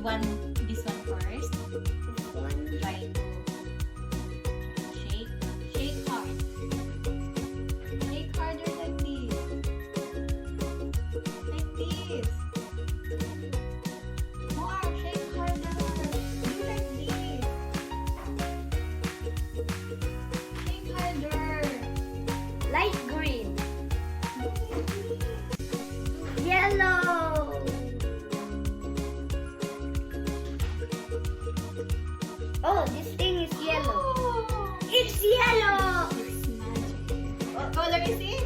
want this one first? This one. Try to shake. Shake hard. Shake harder like this. Like this. More. Shake harder. Do like this. Shake harder. Light green. Yellow. Oh, this thing is yellow. Oh, It's yellow. it's magic. What color is it?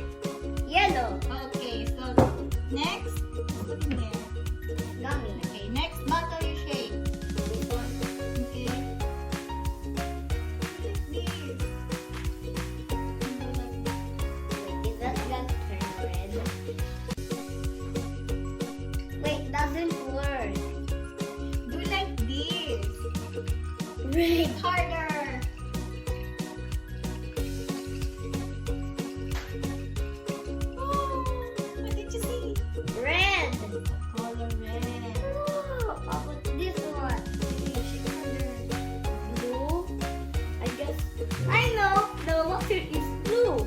Yellow. Okay, so next, put in there. Gummy. Okay, next bottle you shake. This one. Okay. Like this. Wait, is that gonna turn red? Wait, doesn't work. Do like this. Red. Harder. Oh, what did you see? Red. Color red. Oh, how about this one? Okay, shake harder. Blue. I guess I know the water is blue.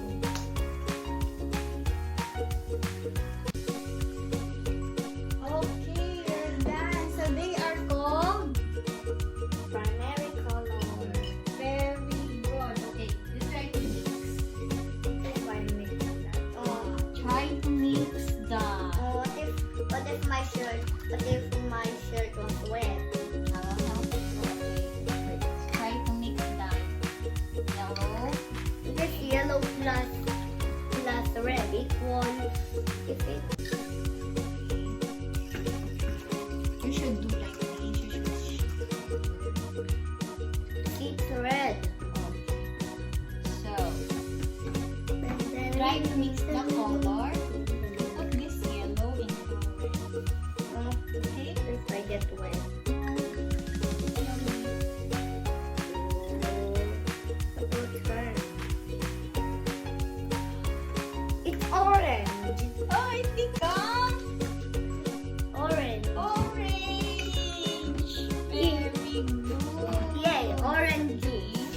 Okay, you're done. So they are called Primary color. very good. Okay, let's try to mix. If I mix that. Try to mix that. What if my shirt was wet? I'll help you. Okay. Try to mix that. Yellow. This yellow plus red equals if it You should do like this. You should. it's red. So, try to mix the color. Put this yellow into red. Okay? If I get wet. It's orange. Oh, it become Orange. orange. Very good. Yay, orange juice.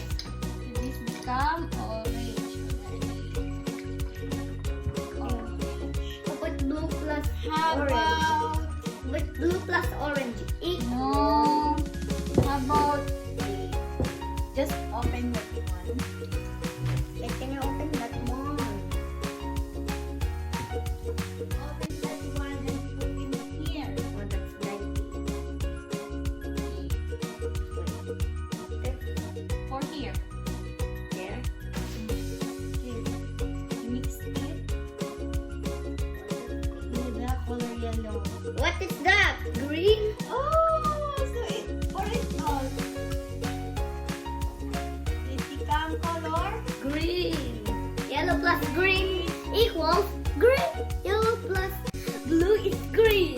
This become orange already. Orange. How about blue plus How orange? about But blue plus orange equals. no? How about just open that one? Wait, can you open that one? Open that one and put in here. Oh, that's nice. Wait. For here. There. Here. Mix it with the color yellow. What is that? Green? Oh, so it for it all. It become color Green. Yellow plus green equals green. Yellow plus blue is green.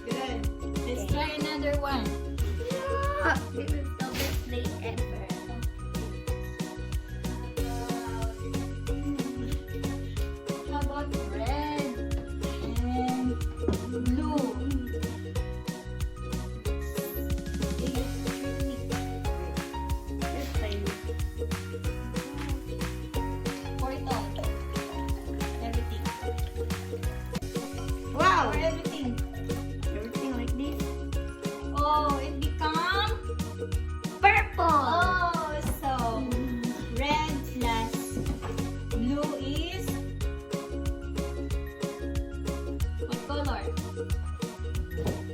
good. Let's try another one. This is the best day ever. How about red and blue? This time. For it all. Everything. Wow. For everything. Everything like this. Oh, it become Purple. oh, so red plus blue is what color?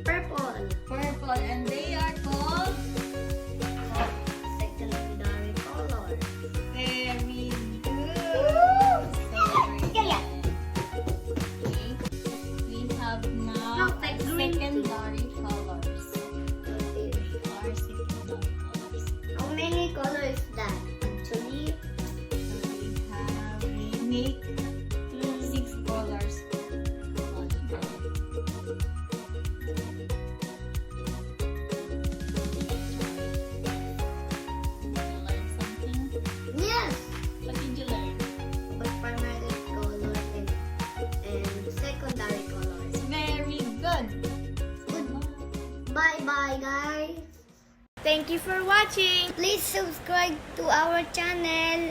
Purple. Purple, and they are called Secondary color. very good. Woo! So very Yeah. good. Okay, we have now Now, like green secondary colors. Okay. Our secondary colors. How many colors is that? Actually, So we make 6 colors. Learn something? yes. What did you learn? But primary color and secondary colors. Very good. Good. Bye-bye, guys. Thank you for watching. Please subscribe to our channel.